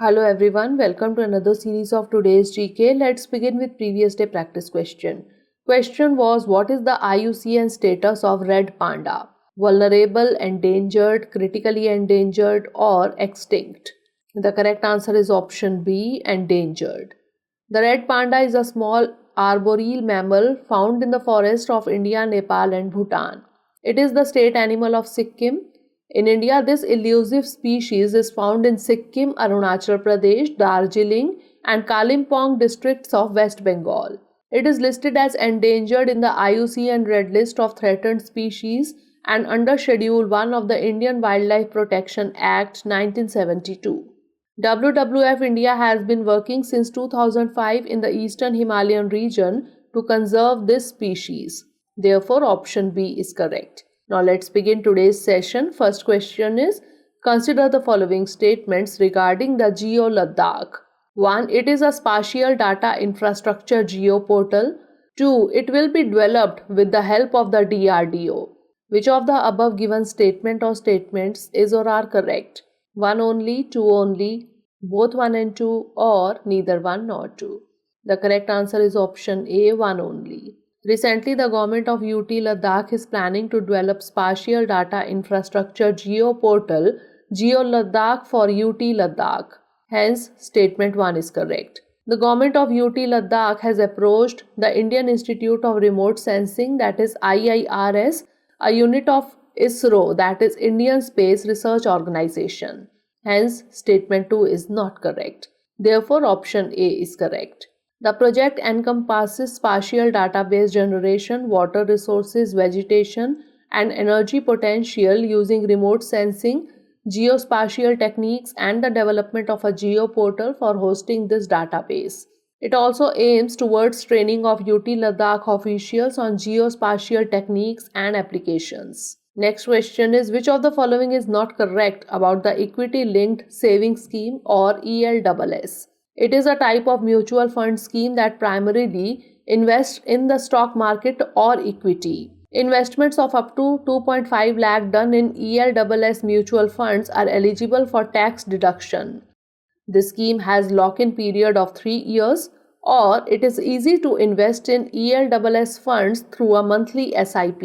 Hello everyone, welcome to another series of today's GK. Let's begin with previous day practice question. Question was, what is the IUCN status of red panda? Vulnerable, endangered, critically endangered or extinct? The correct answer is option B, endangered. The red panda is a small arboreal mammal found in the forest of India, Nepal and Bhutan. It is the state animal of Sikkim. In India, this elusive species is found in Sikkim, Arunachal Pradesh, Darjeeling and Kalimpong districts of West Bengal. It is listed as endangered in the IUCN Red List of Threatened Species and under Schedule 1 of the Indian Wildlife Protection Act 1972. WWF India has been working since 2005 in the eastern Himalayan region to conserve this species. Therefore, option B is correct. Now let's begin today's session. First question is, consider the following statements regarding the Geo-Ladakh. 1. It is a spatial data infrastructure geoportal. 2. It will be developed with the help of the DRDO. Which of the above given statement or statements is or are correct? 1 only, 2 only, both 1 and 2 or neither 1 nor 2. The correct answer is option A, 1 only. Recently, the government of UT Ladakh is planning to develop spatial data infrastructure geoportal Geo-Ladakh for UT Ladakh. Hence, statement 1 is correct. The government of UT Ladakh has approached the Indian Institute of Remote Sensing, that is IIRS, a unit of ISRO, that is Indian Space Research Organization. Hence, statement 2 is not correct. Therefore, option A is correct. The project encompasses spatial database generation, water resources, vegetation, and energy potential using remote sensing, geospatial techniques, and the development of a geoportal for hosting this database. It also aims towards training of UT Ladakh officials on geospatial techniques and applications. Next question is, which of the following is not correct about the Equity Linked Savings Scheme or ELSS? It is a type of mutual fund scheme that primarily invests in the stock market or equity. Investments of up to 2.5 lakh done in ELSS mutual funds are eligible for tax deduction. This scheme has lock-in period of 3 years, or it is easy to invest in ELSS funds through a monthly SIP.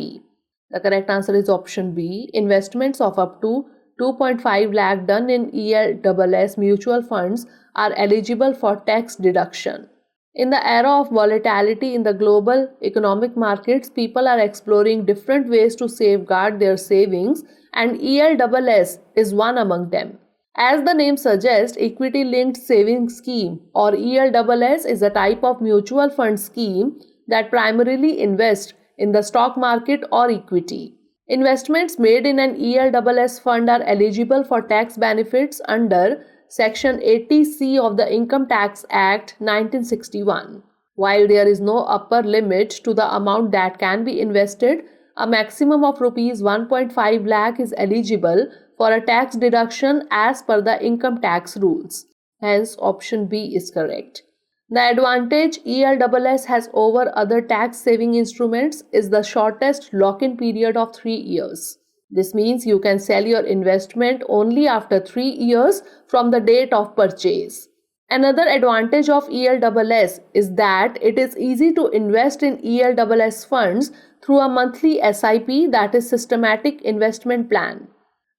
The correct answer is option B. Investments of up to 2.5 lakh done in ELSS mutual funds are eligible for tax deduction. In the era of volatility in the global economic markets, people are exploring different ways to safeguard their savings, and ELSS is one among them. As the name suggests, Equity Linked Savings Scheme or ELSS is a type of mutual fund scheme that primarily invests in the stock market or equity. Investments made in an ELSS fund are eligible for tax benefits under Section 80C of the Income Tax Act 1961. While there is no upper limit to the amount that can be invested, a maximum of Rs 1.5 lakh is eligible for a tax deduction as per the income tax rules. Hence, option B is correct. The advantage ELSS has over other tax-saving instruments is the shortest lock-in period of 3 years. This means you can sell your investment only after 3 years from the date of purchase. Another advantage of ELSS is that it is easy to invest in ELSS funds through a monthly SIP, that is Systematic Investment Plan.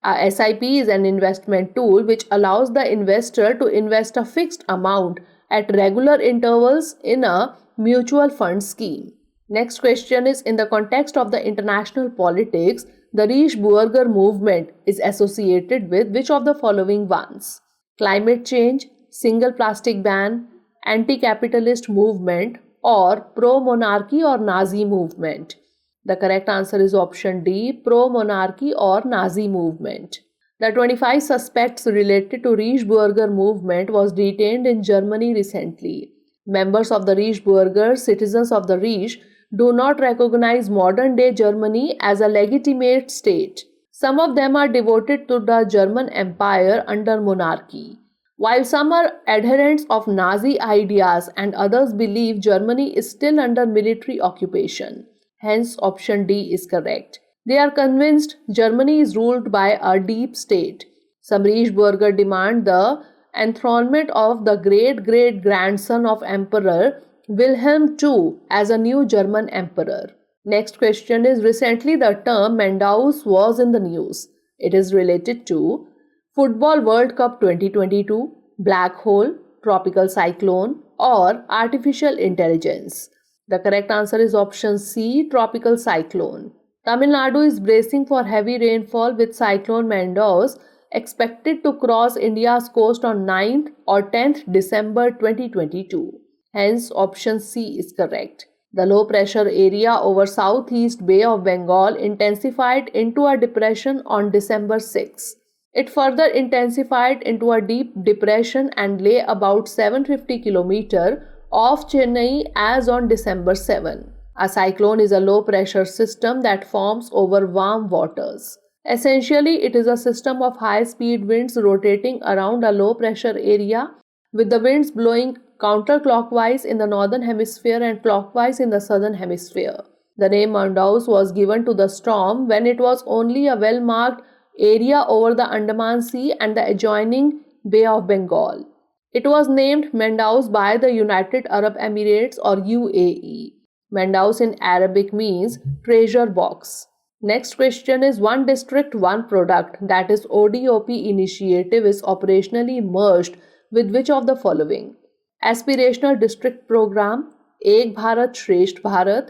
A SIP is an investment tool which allows the investor to invest a fixed amount at regular intervals in a mutual fund scheme. Next question is, in the context of the international politics, the Reichsbuerger Movement is associated with which of the following ones? Climate change, single plastic ban, anti-capitalist movement, or pro-monarchy or Nazi movement? The correct answer is option D, pro-monarchy or Nazi movement. The 25 suspects related to Reichsbuerger Movement was detained in Germany recently. Members of the Reichsbuerger, citizens of the Reich, do not recognize modern-day Germany as a legitimate state. Some of them are devoted to the German Empire under monarchy, while some are adherents of Nazi ideas and others believe Germany is still under military occupation. Hence, option D is correct. They are convinced Germany is ruled by a deep state. Some Reichsbürger demand the enthronement of the great-great-grandson of Emperor Wilhelm II as a new German emperor. Next question is, recently the term Mandous was in the news. It is related to Football World Cup 2022, black hole, tropical cyclone, or artificial intelligence. The correct answer is option C, tropical cyclone. Tamil Nadu is bracing for heavy rainfall with cyclone Mandous expected to cross India's coast on 9th or 10th December 2022. Hence, option C is correct. The low pressure area over southeast Bay of Bengal intensified into a depression on December 6. It further intensified into a deep depression and lay about 750 km off Chennai as on December 7. A cyclone is a low pressure system that forms over warm waters. Essentially, it is a system of high speed winds rotating around a low pressure area, with the winds blowing counterclockwise in the northern hemisphere and clockwise in the southern hemisphere. The name Mandous was given to the storm when it was only a well-marked area over the Andaman Sea and the adjoining Bay of Bengal. It was named Mandous by the United Arab Emirates or UAE. Mandous in Arabic means treasure box. Next question is, one district, one product, that is ODOP initiative is operationally merged with which of the following? Aspirational District Program, Ek Bharat Shresht Bharat,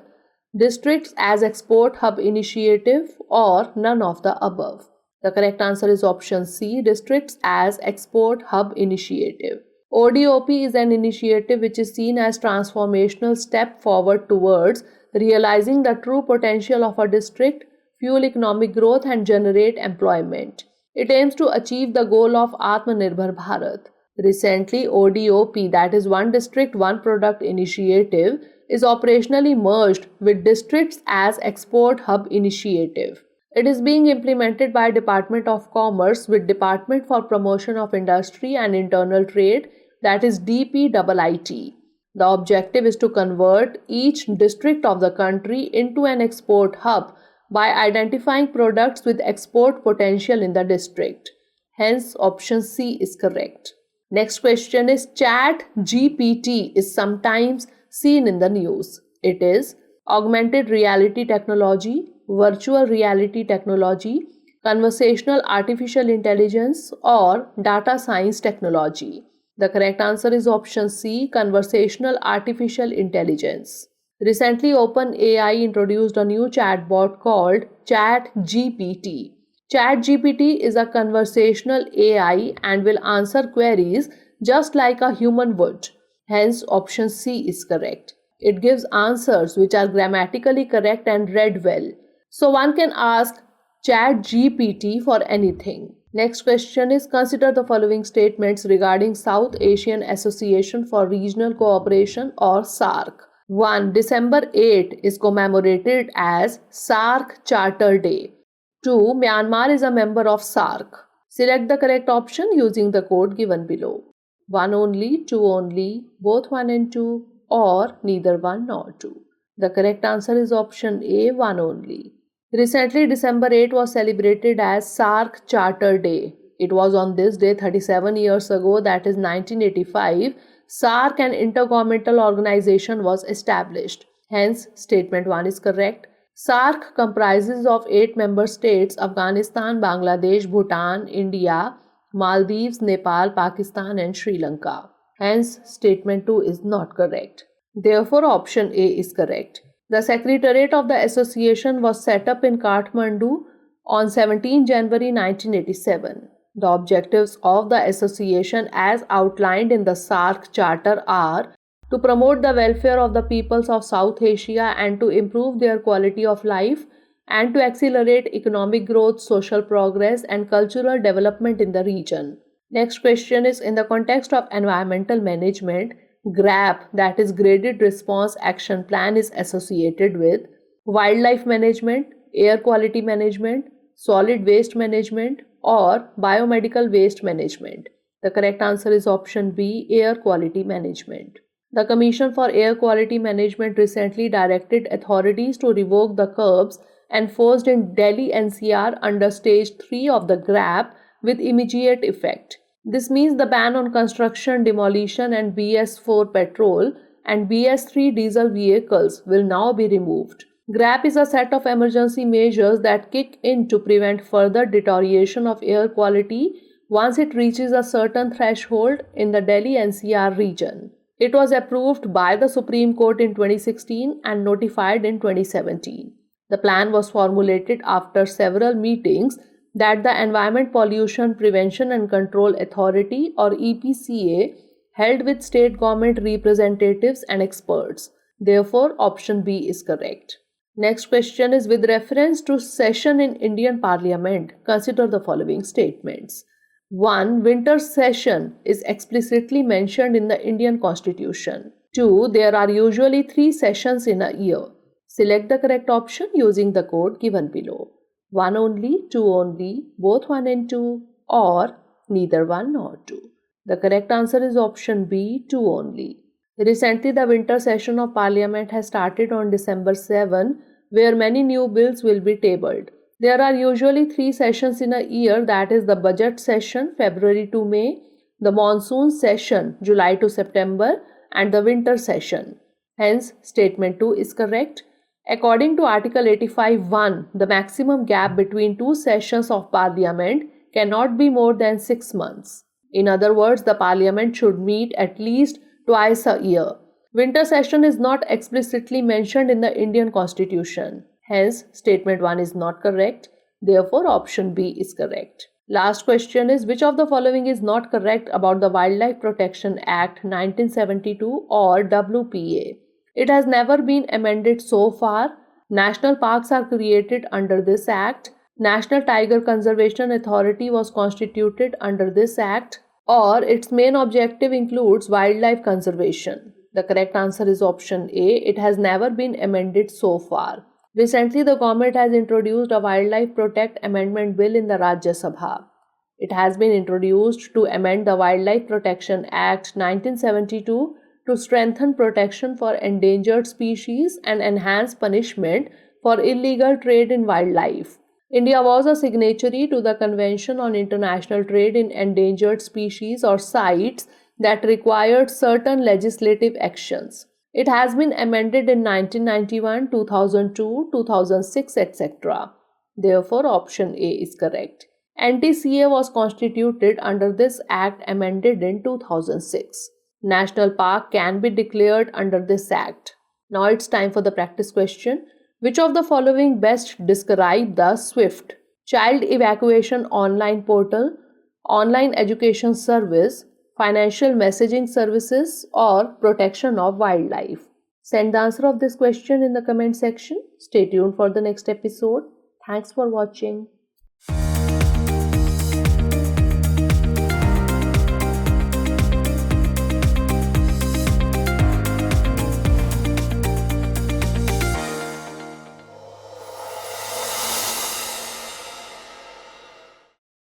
Districts as Export Hub Initiative, or none of the above. The correct answer is option C, Districts as Export Hub Initiative. ODOP is an initiative which is seen as transformational step forward towards realizing the true potential of a district, fuel economic growth and generate employment. It aims to achieve the goal of Atmanirbhar Bharat. Recently, ODOP, that is One District, One Product initiative, is operationally merged with Districts as Export Hub Initiative. It is being implemented by Department of Commerce with Department for Promotion of Industry and Internal Trade, that is DPIIT. The objective is to convert each district of the country into an export hub by identifying products with export potential in the district. Hence, option C is correct. Next question is, ChatGPT is sometimes seen in the news. It is augmented reality technology, virtual reality technology, conversational artificial intelligence, or data science technology. The correct answer is option C, conversational artificial intelligence. Recently, OpenAI introduced a new chatbot called ChatGPT. ChatGPT is a conversational AI and will answer queries just like a human would. Hence, option C is correct. It gives answers which are grammatically correct and read well. So one can ask ChatGPT for anything. Next question is, consider the following statements regarding South Asian Association for Regional Cooperation or SAARC. 1. December 8 is commemorated as SAARC Charter Day. 2. Myanmar is a member of SAARC. Select the correct option using the code given below. 1 only, 2 only, both 1 and 2, or neither 1 nor 2. The correct answer is option A, 1 only. Recently, December 8 was celebrated as SAARC Charter Day. It was on this day 37 years ago, that is 1985, SAARC, an intergovernmental organization, was established. Hence, statement 1 is correct. SAARC comprises of 8 member states: Afghanistan, Bangladesh, Bhutan, India, Maldives, Nepal, Pakistan and Sri Lanka. Hence, statement 2 is not correct. Therefore, option A is correct. The Secretariat of the Association was set up in Kathmandu on 17 January 1987. The objectives of the association as outlined in the SAARC Charter are to promote the welfare of the peoples of South Asia and to improve their quality of life, and to accelerate economic growth, social progress and cultural development in the region. Next question is, in the context of environmental management, GRAP, that is Graded Response Action Plan, is associated with wildlife management, air quality management, solid waste management, or biomedical waste management. The correct answer is option B, air quality management. The Commission for Air Quality Management recently directed authorities to revoke the curbs enforced in Delhi NCR under Stage 3 of the GRAP with immediate effect. This means the ban on construction, demolition and BS4 petrol and BS3 diesel vehicles will now be removed. GRAP is a set of emergency measures that kick in to prevent further deterioration of air quality once it reaches a certain threshold in the Delhi NCR region. It was approved by the Supreme Court in 2016 and notified in 2017. The plan was formulated after several meetings that the Environment Pollution Prevention and Control Authority or EPCA held with state government representatives and experts. Therefore, option B is correct. Next question is with reference to session in Indian Parliament. Consider the following statements. 1. Winter session is explicitly mentioned in the Indian Constitution. 2. There are usually 3 sessions in a year. Select the correct option using the code given below. 1 only, 2 only, both 1 and 2, or neither 1 nor 2. The correct answer is option B, 2 only. Recently, the winter session of Parliament has started on December 7, where many new bills will be tabled. There are usually 3 sessions in a year, that is the budget session, February to May, the monsoon session, July to September, and the winter session. Hence, statement 2 is correct. According to Article 85(1), the maximum gap between 2 sessions of Parliament cannot be more than 6 months. In other words, the Parliament should meet at least twice a year. Winter session is not explicitly mentioned in the Indian Constitution. Hence, statement 1 is not correct. Therefore, option B is correct. Last question is, which of the following is not correct about the Wildlife Protection Act 1972 or WPA? It has never been amended so far. National parks are created under this act. National Tiger Conservation Authority was constituted under this act, or its main objective includes wildlife conservation. The correct answer is option A. It has never been amended so far. Recently, the government has introduced a Wildlife Protect Amendment Bill in the Rajya Sabha. It has been introduced to amend the Wildlife Protection Act 1972 to strengthen protection for endangered species and enhance punishment for illegal trade in wildlife. India was a signatory to the Convention on International Trade in Endangered Species or CITES that required certain legislative actions. It has been amended in 1991, 2002, 2006, etc. Therefore, option A is correct. NTCA was constituted under this act amended in 2006. National park can be declared under this act. Now it's time for the practice question. Which of the following best describe the SWIFT, Child Evacuation Online Portal, Online Education Service, Financial Messaging Services, or Protection of Wildlife? Send the answer of this question in the comment section. Stay tuned for the next episode. Thanks for watching.